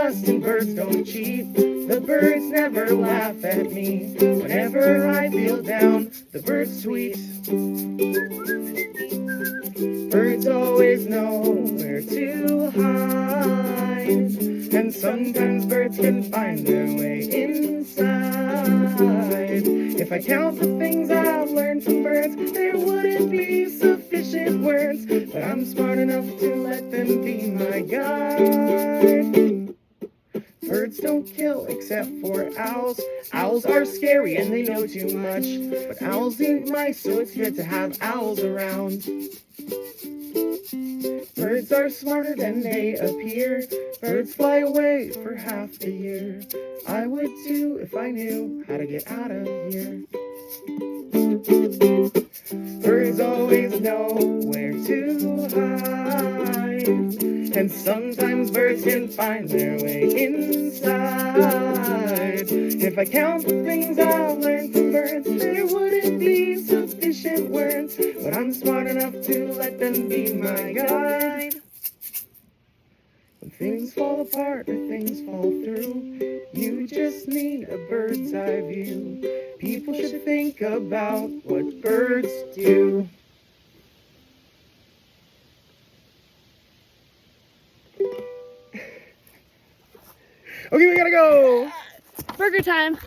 trust and birds don't cheat. The birds never laugh at me. Whenever I feel down, the birds tweet. Birds always know where to hide, and sometimes birds can find their way inside. If I count the things I've learned from birds, there wouldn't be sufficient words, but I'm smart enough to let them be my guide. Birds don't kill except for owls. Owls are scary and they know too much, but owls eat mice, so it's good to have owls around. Birds are smarter than they appear. Birds fly away for half the year. I would too if I knew how to get out of here. Birds always know where to hide, and sometimes birds can find their way inside. If I count the things I've learned from birds, there wouldn't be sufficient words, but I'm smart enough to let them be my guide. When things fall apart or things fall through, you just need a bird's eye view. People should think about what birds do. Okay, we gotta go! Burger time.